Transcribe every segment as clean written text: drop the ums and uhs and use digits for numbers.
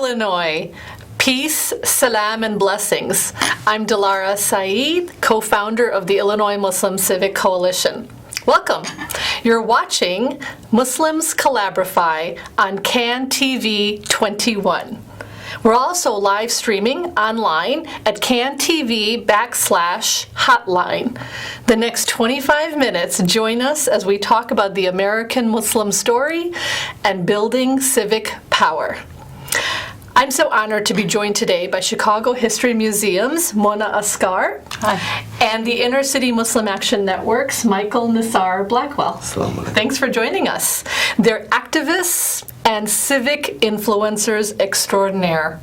Illinois. Peace, salam, and blessings. I'm Dilara Saeed, co-founder of the Illinois Muslim Civic Coalition. Welcome. You're watching Muslims Collabrify on CAN TV 21. We're also live streaming online at CanTV/hotline. The next 25 minutes, join us as we talk about the American Muslim story and building civic power. I'm so honored to be joined today by Chicago History Museum's Mona Askar. Hi. And the Inner City Muslim Action Network's Askar and Nasir Blackwell. Thanks for joining us. They're activists and civic influencers extraordinaire.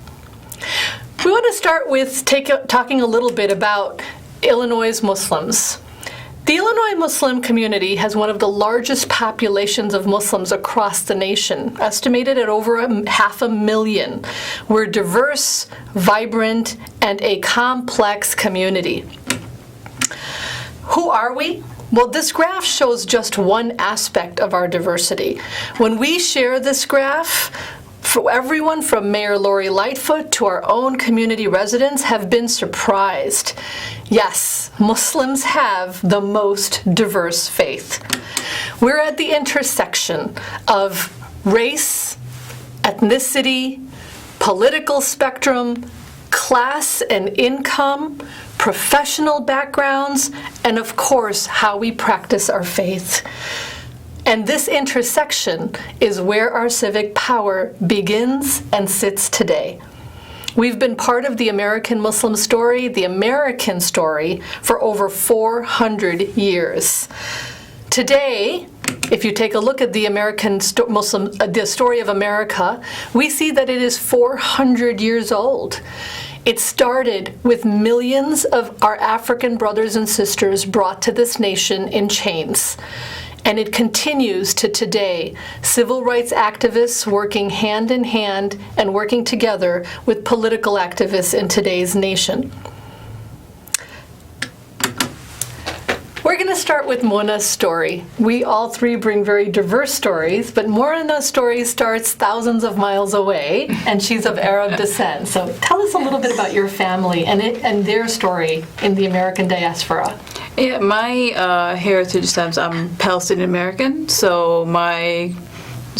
We want to start with talking a little bit about Illinois' Muslims. The Illinois Muslim community has one of the largest populations of Muslims across the nation, estimated at over 500,000. We're diverse, vibrant, and a complex community. Who are we? Well, this graph shows just one aspect of our diversity. When we share this graph, for everyone from Mayor Lori Lightfoot to our own community residents have been surprised. Yes, Muslims have the most diverse faith. We're at the intersection of race, ethnicity, political spectrum, class and income, professional backgrounds, and of course, how we practice our faith. And this intersection is where our civic power begins and sits today. We've been part of the American Muslim story, the American story, for over 400 years. Today, if you take a look at the the story of America, we see that it is 400 years old. It started with millions of our African brothers and sisters brought to this nation in chains. And it continues to today, civil rights activists working hand in hand and working together with political activists in today's nation. We're going to start with Mona's story. We all three bring very diverse stories, but Mona's story starts thousands of miles away, and she's of Arab descent. So tell us a little bit about your family and their story in the American diaspora. Yeah, my heritage stems, I'm Palestinian American, so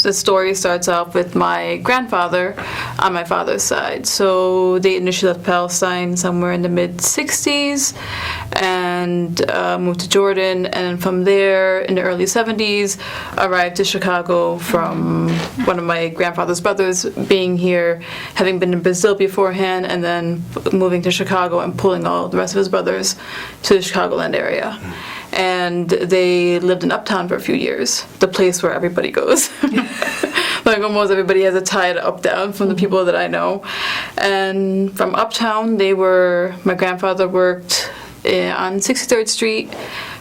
the story starts off with my grandfather on my father's side. So they initially left Palestine somewhere in the mid-60s and moved to Jordan, and from there in the early 70s arrived to Chicago from one of my grandfather's brothers being here, having been in Brazil beforehand, and then moving to Chicago and pulling all the rest of his brothers to the Chicagoland area. And they lived in Uptown for a few years, the place where everybody goes. Like almost everybody has a tie to Uptown from the people that I know. And from Uptown, my grandfather worked on 63rd Street,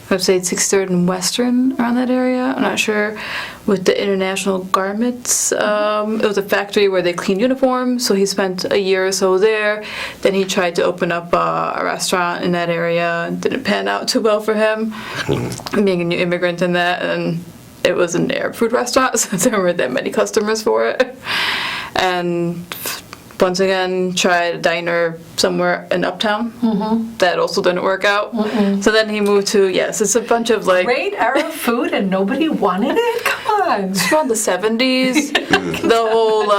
I'd say 63rd and Western, around that area, I'm not sure, with the International Garments. It was a factory where they cleaned uniforms, so he spent a year or so there. Then he tried to open up a restaurant in that area. It didn't pan out too well for him, being a new immigrant in that, and it was an Arab food restaurant, so there weren't that many customers for it. And once again, tried a diner somewhere in Uptown. Mm-hmm. That also didn't work out. Mm-mm. So then he moved to, it's a bunch of great Arab food and nobody wanted it? Come on. It's around the 70s. The whole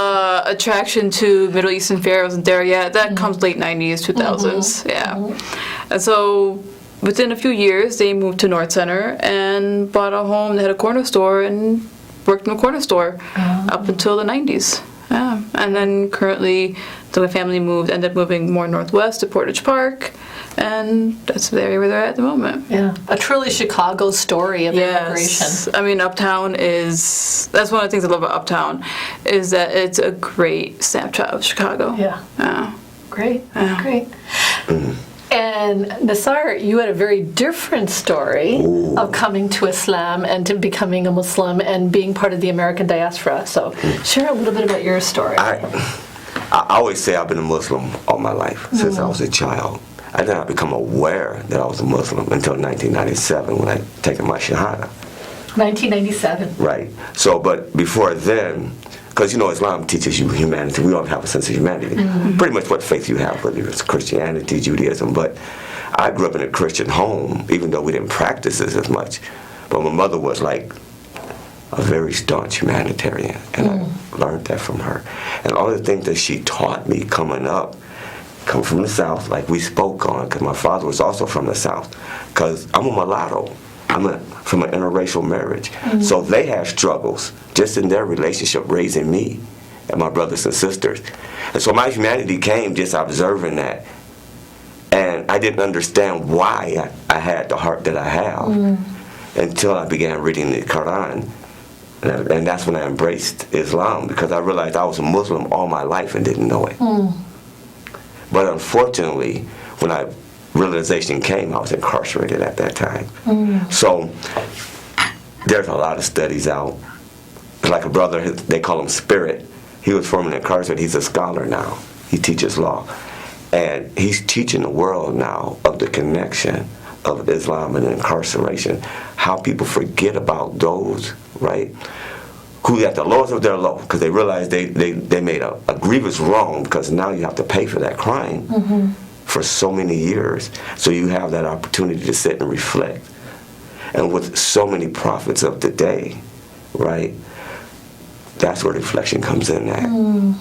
attraction to Middle Eastern fare wasn't there yet. That comes late 90s, 2000s. Mm-hmm. Yeah. Mm-hmm. And so within a few years, they moved to North Center and bought a home. They had a corner store and worked in a corner store up until the 90s. Yeah, and then currently the family ended up moving more northwest to Portage Park, and that's the area where they're at the moment. Yeah, a truly Chicago story of immigration. I mean, Uptown that's one of the things I love about Uptown, is that it's a great snapshot of Chicago. Yeah. Great. And Nasir, you had a very different story of coming to Islam and to becoming a Muslim and being part of the American diaspora. So share a little bit about your story. I always say I've been a Muslim all my life, since I was a child. I did not become aware that I was a Muslim until 1997 when I taken my Shahada. 1997. Right. So, but before then, because Islam teaches you humanity. We all have a sense of humanity. Pretty much what faith you have, whether it's Christianity, Judaism. But I grew up in a Christian home, even though we didn't practice this as much. But my mother was like a very staunch humanitarian, and I learned that from her. And all the things that she taught me coming up come from the South, like we spoke on, because my father was also from the South, because I'm a mulatto. I'm from an interracial marriage. So they had struggles just in their relationship raising me and my brothers and sisters. And so my humanity came just observing that. And I didn't understand why I had the heart that I have until I began reading the Quran. And that's when I embraced Islam, because I realized I was a Muslim all my life and didn't know it. But unfortunately, when realization came, I was incarcerated at that time. So there's a lot of studies out. Like a brother, they call him Spirit. He was formerly incarcerated. He's a scholar now. He teaches law. And he's teaching the world now of the connection of Islam and incarceration, how people forget about those, right, who at the lowest of their low, because they realize they made a grievous wrong, because now you have to pay for that crime for so many years. So you have that opportunity to sit and reflect. And with so many prophets of the day, right, that's where reflection comes in at. And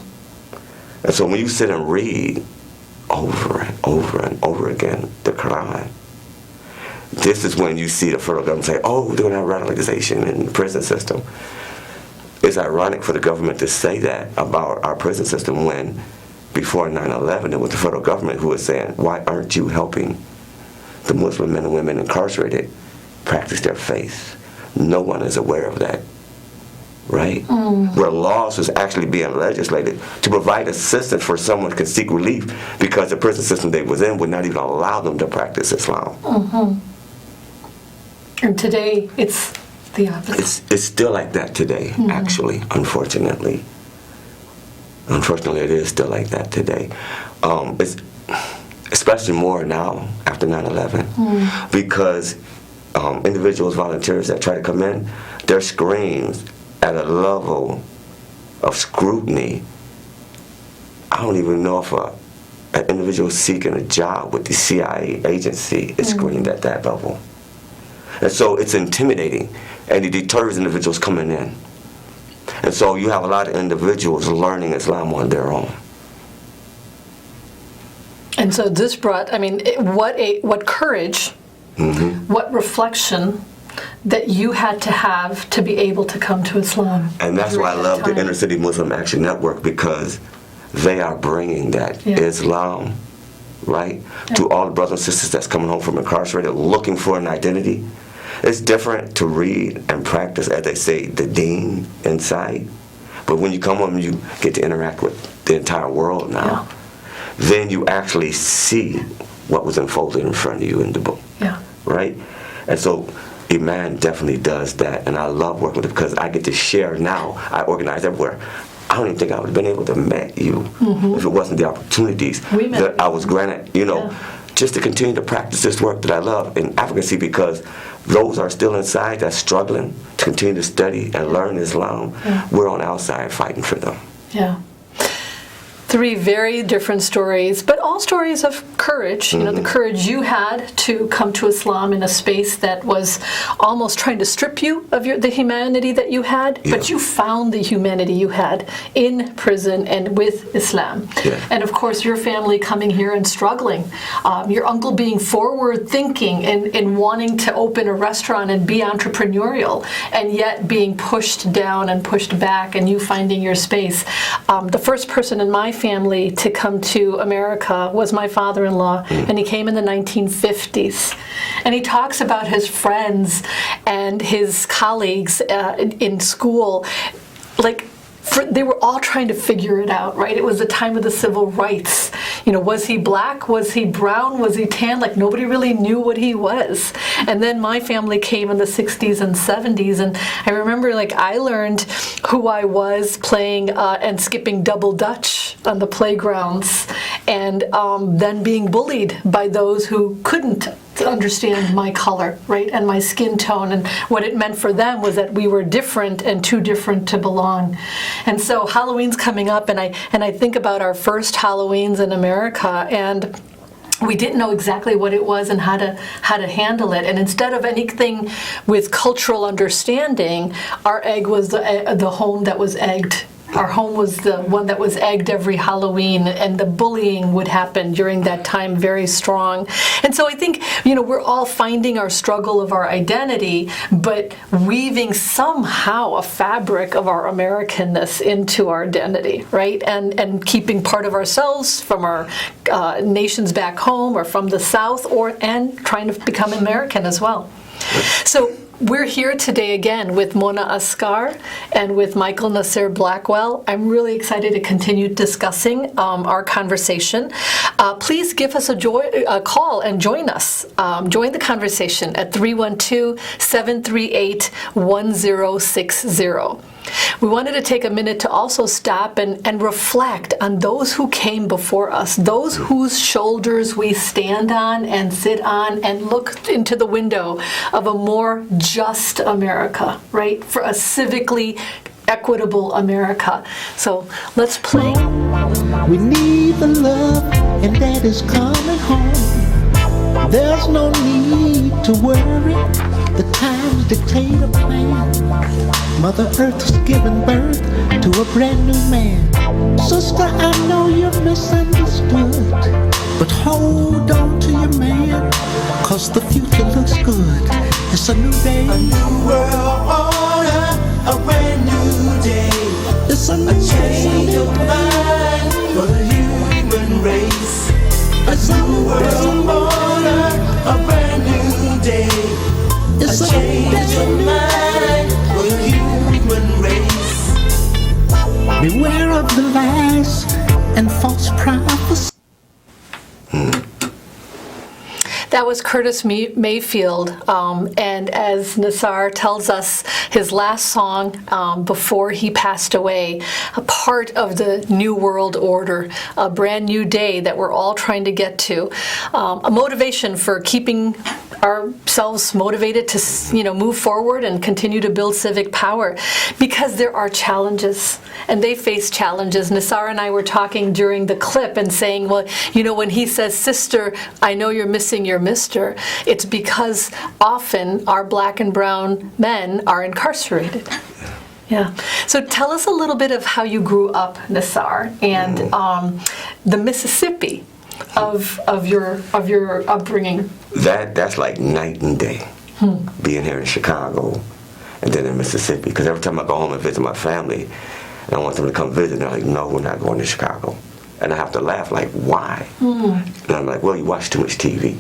so when you sit and read over and over and over again the Quran, this is when you see the federal government say, oh, they're going to have radicalization in the prison system. It's ironic for the government to say that about our prison system when before 9/11 it was the federal government who was saying, why aren't you helping the Muslim men and women incarcerated practice their faith? No one is aware of that, right? Where laws was actually being legislated to provide assistance for someone who can seek relief, because the prison system they was in would not even allow them to practice Islam. And today, it's the opposite. It's still like that today, actually, unfortunately. Unfortunately, it is still like that today. It's especially more now after 9/11, because individuals, volunteers that try to come in, they're screened at a level of scrutiny. I don't even know if an individual seeking a job with the CIA agency is screened at that level. And so it's intimidating, and it deters individuals coming in. And so you have a lot of individuals learning Islam on their own. And so this brought, what courage, what reflection that you had to have to be able to come to Islam. And that's why I love the Inner City Muslim Action Network, because they are bringing that Islam, right, to all the brothers and sisters that's coming home from incarcerated, looking for an identity. It's different to read and practice, as they say, the deen inside. But when you come home, you get to interact with the entire world now. Then you actually see what was unfolded in front of you in the book, right? And so Iman definitely does that, and I love working with it because I get to share now. I organize everywhere. I don't even think I would have been able to meet you if it wasn't the opportunities that I was granted, just to continue to practice this work that I love in advocacy, because those are still inside that's struggling to continue to study and learn Islam. We're on the outside fighting for them. Three very different stories, but all stories of courage. The courage you had to come to Islam in a space that was almost trying to strip you of the humanity that you had, but you found the humanity you had in prison and with Islam. And of course, your family coming here and struggling. Your uncle being forward-thinking and wanting to open a restaurant and be entrepreneurial, and yet being pushed down and pushed back, and you finding your space. The first person in my family to come to America was my father-in-law, and he came in the 1950s. And he talks about his friends and his colleagues in school, they were all trying to figure it out, right? It was the time of the civil rights. Was he black? Was he brown? Was he tan? Nobody really knew what he was. And then my family came in the 60s and 70s, and I remember, I learned who I was playing and skipping double dutch on the playgrounds, and then being bullied by those who couldn't to understand my color, right, and my skin tone, and what it meant for them was that we were different and too different to belong. And so Halloween's coming up, and I think about our first Halloweens in America, and we didn't know exactly what it was and how to handle it. And instead of anything with cultural understanding, our egg was the home that was egged. Our home was the one that was egged every Halloween, and the bullying would happen during that time very strong. And so I think, we're all finding our struggle of our identity, but weaving somehow a fabric of our Americanness into our identity, right? And keeping part of ourselves from our nations back home or from the South, and trying to become American as well. So we're here today again with Mona Askar and with Michael Nasir Blackwell. I'm really excited to continue discussing our conversation. Please give us a call and join us. Join the conversation at 312-738-1060. We wanted to take a minute to also stop and reflect on those who came before us, those whose shoulders we stand on and sit on and look into the window of a more just America, right? For a civically equitable America. So let's play. We need the love, and that is coming home. There's no need to worry. The times dictate a plan. Mother Earth is giving birth to a brand new man. Sister, I know you're misunderstood, but hold on to your man, 'cause the future looks good. It's a new day, a new world order, a brand new day. it's a A new change of day. mind for the human race. A It's a new new world day. order, a brand new day. It's A a change of new day. mind for the human race. Beware of the lies and false prophecies. That was Curtis Mayfield, and as Nasir tells us, his last song before he passed away, a part of the New World Order, a brand new day that we're all trying to get to, a motivation for keeping ourselves motivated to move forward and continue to build civic power, because there are challenges, and they face challenges. Nasir and I were talking during the clip and saying, well, when he says, "Sister, I know you're missing your mister," it's because often our black and brown men are incarcerated. Yeah. So tell us a little bit of how you grew up, Nasir, and the Mississippi of your upbringing. That's like night and day, being here in Chicago and then in Mississippi. Because every time I go home and visit my family, and I want them to come visit, they're like, "No, we're not going to Chicago." And I have to laugh, like, why? And I'm like, well, you watch too much TV.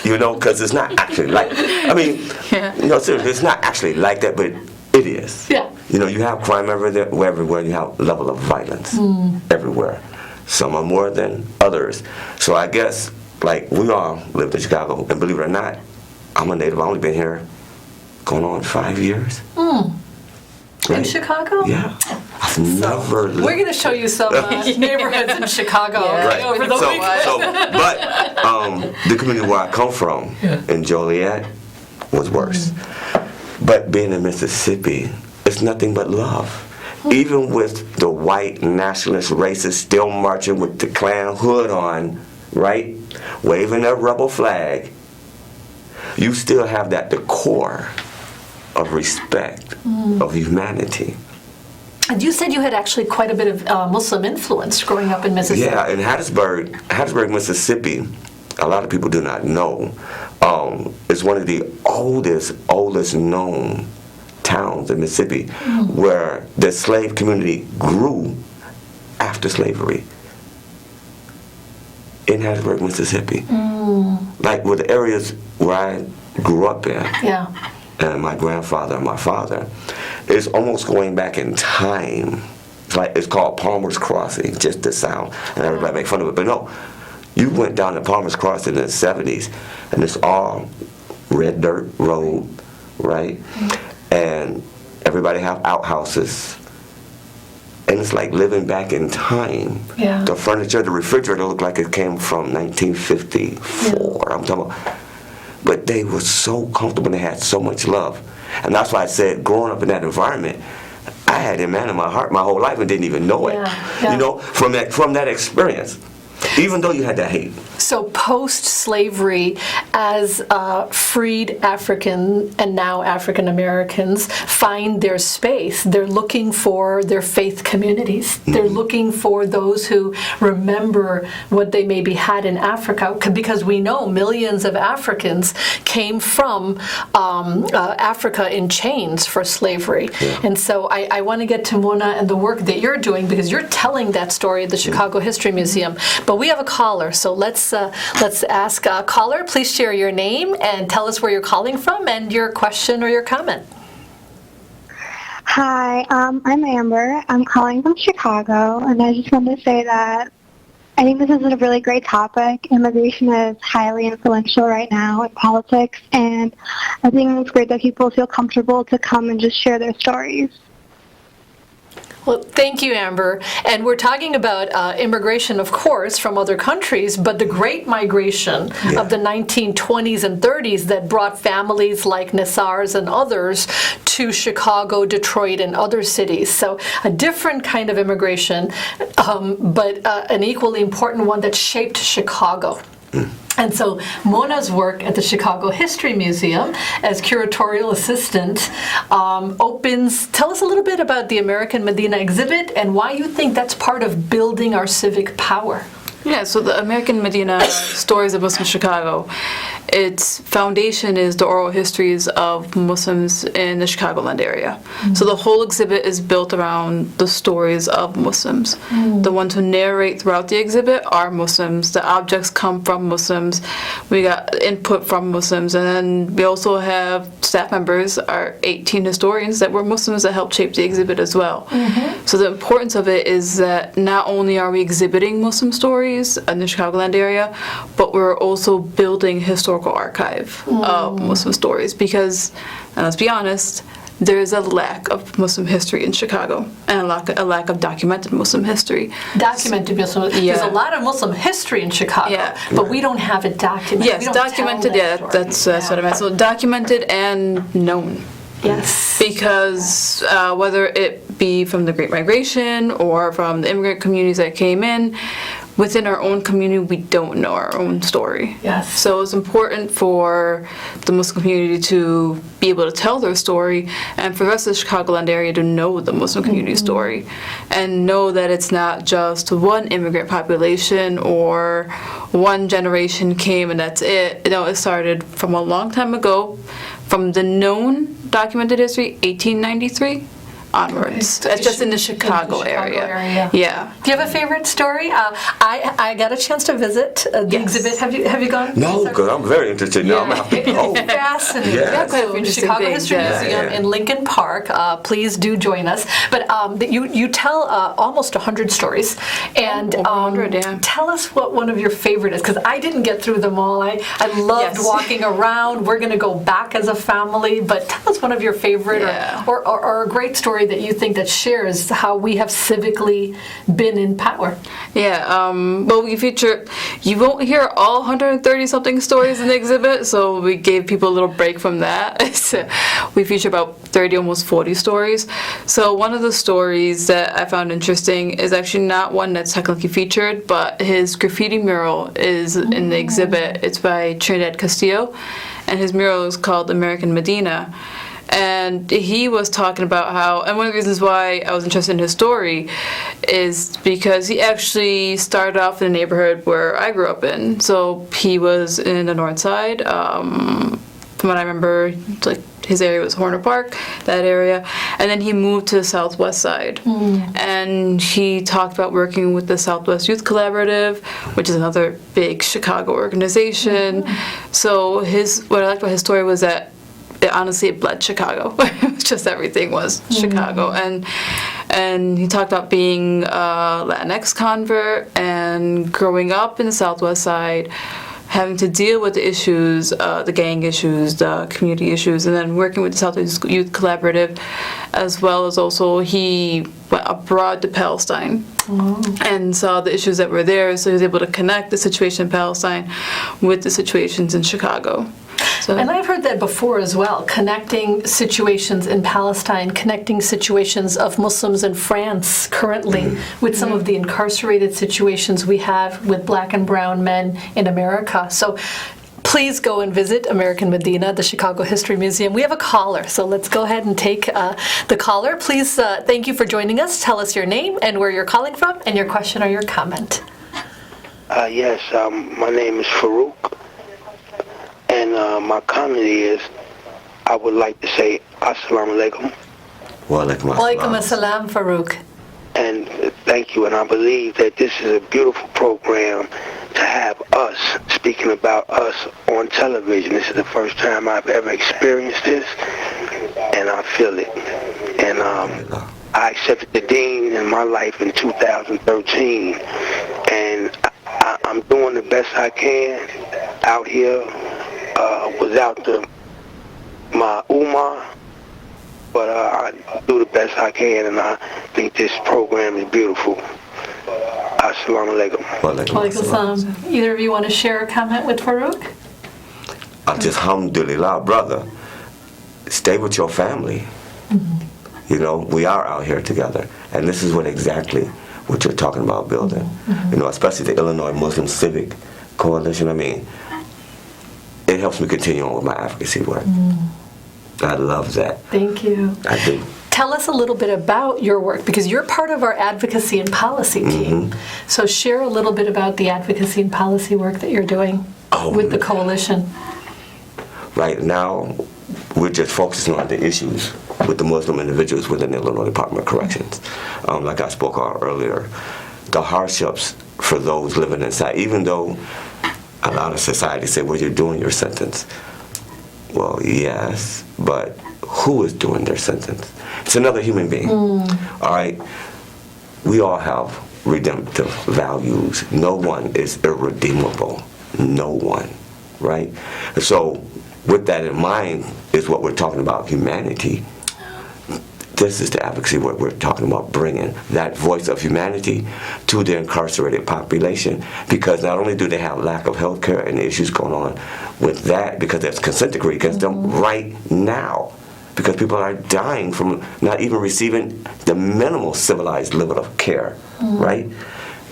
Because it's not actually like, seriously, it's not actually like that, but it is. Yeah. You have crime everywhere, you have level of violence everywhere. Some are more than others. So I guess, like, we all lived in Chicago, and believe it or not, I'm a native. I've only been here going on 5 years. In Chicago? Yeah. I've never lived. We're going to show you some neighborhoods in Chicago Right. over the week. But the community where I come from in Joliet was worse. But being in Mississippi, it's nothing but love. Even with the white nationalist racists still marching with the Klan hood on, right? Waving their rebel flag, you still have that decor of respect, of humanity. And you said you had actually quite a bit of Muslim influence growing up in Mississippi. Yeah, in Hattiesburg, Mississippi, a lot of people do not know, it's one of the oldest known towns in Mississippi, where the slave community grew after slavery. In Hattiesburg, Mississippi. Like with the areas where I grew up in. Yeah. And my grandfather and my father, it's almost going back in time. It's called Palmer's Crossing, just the sound, and everybody make fun of it. But no, you went down to Palmer's Crossing in the 70s, and it's all red dirt road, right? And everybody have outhouses. and it's like living back in time. Yeah. The furniture, the refrigerator looked like it came from 1954. I'm talking about, but they were so comfortable and they had so much love. And that's why I said, growing up in that environment, I had him in my heart my whole life and didn't even know it. Yeah. You know, from that experience, even though you had that hate. So post-slavery, as freed African and now African Americans find their space, they're looking for their faith communities. They're looking for those who remember what they maybe had in Africa, because we know millions of Africans came from Africa in chains for slavery. Yeah. And so I want to get to Mona and the work that you're doing, because you're telling that story at the Chicago History Museum. But we have a caller, so let's ask caller. Please share your name and tell us where you're calling from and your question or your comment. Hi, I'm Amber. I'm calling from Chicago, and I just wanted to say that I think this is a really great topic. Immigration is highly influential right now in politics, and I think it's great that people feel comfortable to come and just share their stories. Well, thank you, Amber. And we're talking about immigration, of course, from other countries, but the Great Migration of the 1920s and 30s that brought families like Nasar's and others to Chicago, Detroit, and other cities. So a different kind of immigration, but an equally important one that shaped Chicago. And so Mona's work at the Chicago History Museum as curatorial assistant tell us a little bit about the American Medina exhibit and why you think that's part of building our civic power. Yeah, so the American Medina Stories of Muslim Chicago, its foundation is the oral histories of Muslims in the Chicagoland area. Mm-hmm. So the whole exhibit is built around the stories of Muslims. Mm-hmm. The ones who narrate throughout the exhibit are Muslims. The objects come from Muslims. We got input from Muslims. And then we also have staff members, our 18 historians that were Muslims that helped shape the exhibit as well. Mm-hmm. So the importance of it is that not only are we exhibiting Muslim stories in the Chicagoland area, but we're also building historical archive of Muslim stories, because, let's be honest, there is a lack of Muslim history in Chicago and a lack of documented Muslim history. Documented Muslim history. There's a lot of Muslim history in Chicago, but we don't have it documented. Yes, documented, that's what I meant. So documented and known. Yes. Because whether it be from the Great Migration or from the immigrant communities that came in, within our own community, we don't know our own story. Yes. So it's important for the Muslim community to be able to tell their story, and for the rest of the Chicagoland area to know the Muslim community story, and know that it's not just one immigrant population or one generation came and that's it. No, it started from a long time ago, from the known documented history, 1893. Onwards. It's just in the Chicago area. Yeah. Do you have a favorite story? I got a chance to visit the exhibit. Have you gone? No, because I'm very interested now. I'm gonna have to go. It's fascinating. Yeah. So Chicago History Museum in Lincoln Park. Please do join us. But you tell almost 100 stories, and 100, tell us what one of your favorite is, because I didn't get through them all. I loved walking around. We're going to go back as a family, but tell us one of your favorite or a great story that you think that shares how we have civically been in power. Yeah, well, we feature, you won't hear all 130 something stories in the exhibit, so we gave people a little break from that. So we feature about 30, almost 40 stories. So one of the stories that I found interesting is actually not one that's technically featured, but his graffiti mural is in the exhibit. It's by Trinidad Castillo, and his mural is called American Medina. And he was talking about how, and one of the reasons why I was interested in his story is because he actually started off in a neighborhood where I grew up in. So he was in the north side. From what I remember, like his area was Horner Park, that area. And then he moved to the southwest side. And he talked about working with the Southwest Youth Collaborative, which is another big Chicago organization. So what I liked about his story was that honestly, it bled Chicago. Just everything was Chicago. And he talked about being a Latinx convert and growing up in the Southwest Side, having to deal with the issues, the gang issues, the community issues, and then working with the Southeast Youth Collaborative, as well as also he went abroad to Palestine and saw the issues that were there, so he was able to connect the situation in Palestine with the situations in Chicago. So, And I've heard that before as well, connecting situations in Palestine, connecting situations of Muslims in France currently with some of the incarcerated situations we have with black and brown men in America. So please go and visit American Medina, the Chicago History Museum. We have a caller, so let's go ahead and take the caller. Please, thank you for joining us. Tell us your name and where you're calling from and your question or your comment. Yes, my name is Farouk. And my comment is, I would like to say Assalamu alaikum. Wa alaikum Walaikum assalam. assalam, Farouk. And thank you. And I believe that this is a beautiful program to have us, speaking about us on television. This is the first time I've ever experienced this, and I feel it. And I accepted the Dean in my life in 2013, and I'm doing the best I can out here without my Umar, but I do the best I can, and I think this program is beautiful. Assalamu alaikum. Wa alaikum Walaikum assalam. assalam. Either of you want to share a comment with Farouk? Just alhamdulillah, brother. Stay with your family. You know, we are out here together, and this is exactly what you're talking about building. You know, especially the Illinois Muslim Civic Coalition. I mean, it helps me continue on with my advocacy work. I love that. Thank you. I do. Tell us a little bit about your work, because you're part of our advocacy and policy team. So share a little bit about the advocacy and policy work that you're doing with the coalition. Right now, we're just focusing on the issues with the Muslim individuals within the Illinois Department of Corrections. Like I spoke on earlier, the hardships for those living inside, even though a lot of society say, well, you're doing your sentence. Well, yes, but who is doing their sentence? It's another human being. All right? We all have redemptive values. No one is irredeemable. No one, right? So with that in mind is what we're talking about, humanity. This is the advocacy work we're talking about, bringing that voice of humanity to the incarcerated population, because not only do they have lack of health care and issues going on with that, because there's consent decree against them right now, because people are dying from not even receiving the minimal civilized level of care, right?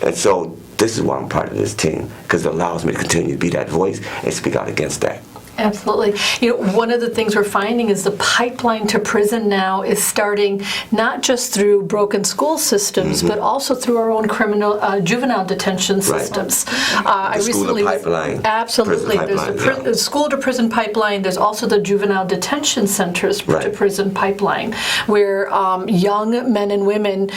And so this is why I'm part of this team, because it allows me to continue to be that voice and speak out against that. Absolutely. You know, one of the things we're finding is the pipeline to prison now is starting not just through broken school systems, but also through our own juvenile detention systems. I recently pipeline. Absolutely. Prison There's pipeline, the school to prison pipeline. There's also the juvenile detention centers to prison pipeline, where young men and women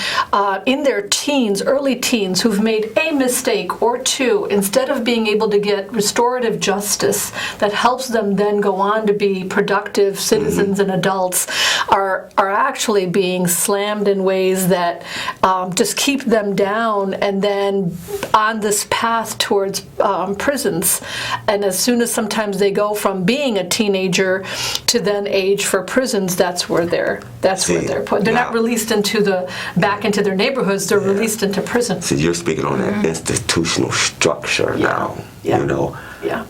in their teens, early teens, who've made a mistake or two, instead of being able to get restorative justice that helps them then go on to be productive citizens and adults, are actually being slammed in ways that just keep them down, and then on this path towards prisons. And as soon as sometimes they go from being a teenager to then age for prisons, that's where they're put. They're not released back into their neighborhoods. They're released into prison. So you're speaking on that institutional structure now. Yeah. You know,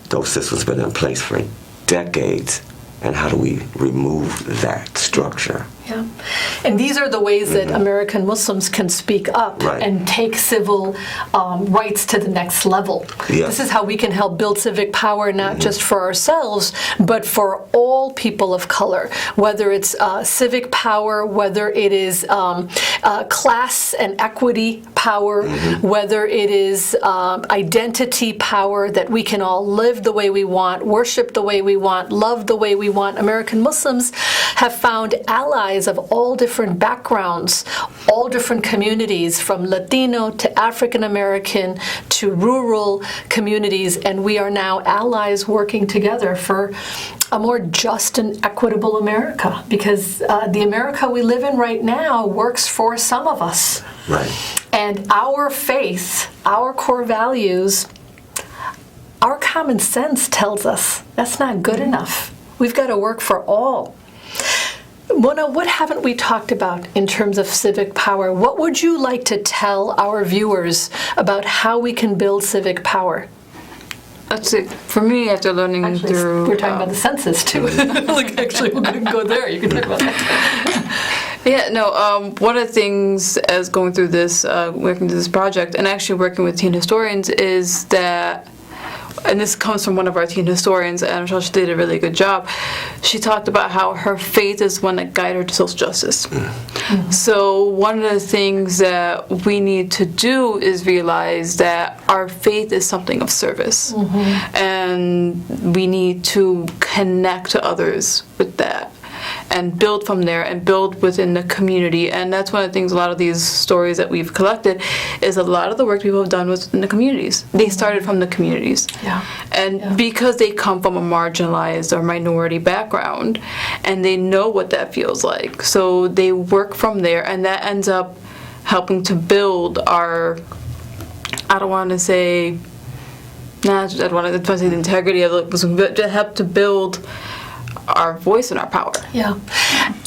those systems have been in place for decades, and how do we remove that structure? Yeah. And these are the ways that American Muslims can speak up and take civil rights to the next level. Yeah. This is how we can help build civic power, not just for ourselves, but for all people of color, whether it's civic power, whether it is class and equity power, whether it is identity power, that we can all live the way we want, worship the way we want, love the way we want. American Muslims have found allies of all different backgrounds, all different communities, from Latino to African American to rural communities, and we are now allies working together for a more just and equitable America, because the America we live in right now works for some of us. Right. And our faith, our core values, our common sense tells us that's not good enough. We've got to work for all. Mona, what haven't we talked about in terms of civic power? What would you like to tell our viewers about how we can build civic power? That's it. For me, after learning through... We're talking about the census, too. Like, actually, we can go there. You can talk about that. Yeah, no, one of the things as going through this, working through this project, and actually working with teen historians, is that, and this comes from one of our teen historians, and I'm sure she did a really good job, she talked about how her faith is one that guided her to social justice. Mm-hmm. So one of the things that we need to do is realize that our faith is something of service. Mm-hmm. And we need to connect to others with that, and build from there, and build within the community. And that's one of the things, a lot of these stories that we've collected, is a lot of the work people have done was in the communities. They started from the communities. Yeah. And because they come from a marginalized or minority background, and they know what that feels like. So they work from there, and that ends up helping to build our, I don't want to say, I don't want to say the integrity of it, but to help to build our voice and our power. Yeah.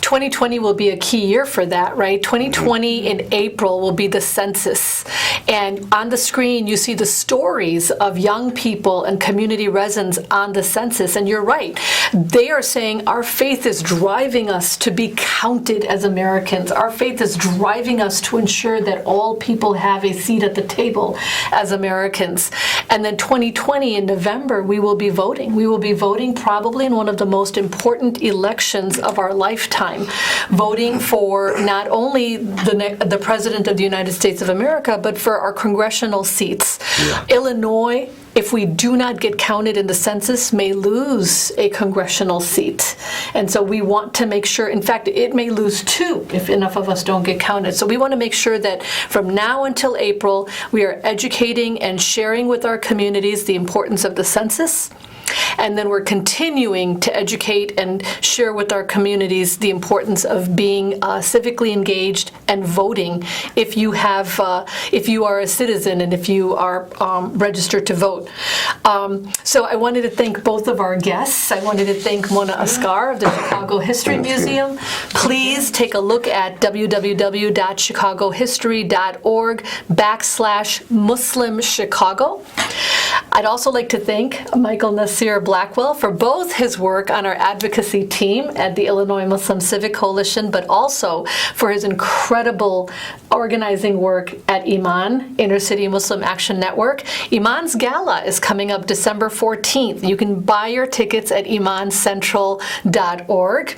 2020 will be a key year for that, right? 2020 in April will be the census. And on the screen, you see the stories of young people and community residents on the census. And you're right. They are saying our faith is driving us to be counted as Americans. Our faith is driving us to ensure that all people have a seat at the table as Americans. And then 2020 in November, we will be voting. We will be voting probably in one of the most important elections of our lifetime, voting for not only the President of the United States of America, but for our congressional seats. Yeah. Illinois, if we do not get counted in the census, may lose a congressional seat. And so we want to make sure, in fact, it may lose two if enough of us don't get counted. So we want to make sure that from now until April, we are educating and sharing with our communities the importance of the census. And then we're continuing to educate and share with our communities the importance of being civically engaged and voting if you are a citizen and if you are registered to vote. So I wanted to thank both of our guests. I wanted to thank Mona Askar of the Chicago History Museum. Please take a look at www.chicagohistory.org/Muslim Chicago. I'd also like to thank Michael Nasir Blackwell for both his work on our advocacy team at the Illinois Muslim Civic Coalition, but also for his incredible organizing work at Iman, Inner City Muslim Action Network. Iman's Gala is coming up December 14th. You can buy your tickets at imancentral.org.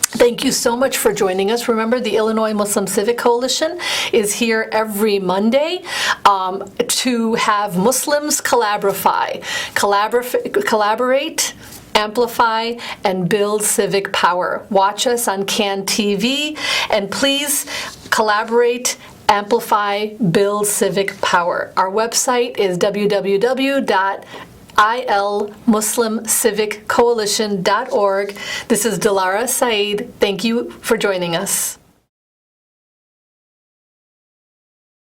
Thank you so much for joining us. Remember, the Illinois Muslim Civic Coalition is here every Monday to have Muslims collabrify, collaborate, amplify, and build civic power. Watch us on CAN TV, and please collaborate, amplify, build civic power. Our website is www.ilmuslimciviccoalition.org. This is Dilara Saeed. Thank you for joining us.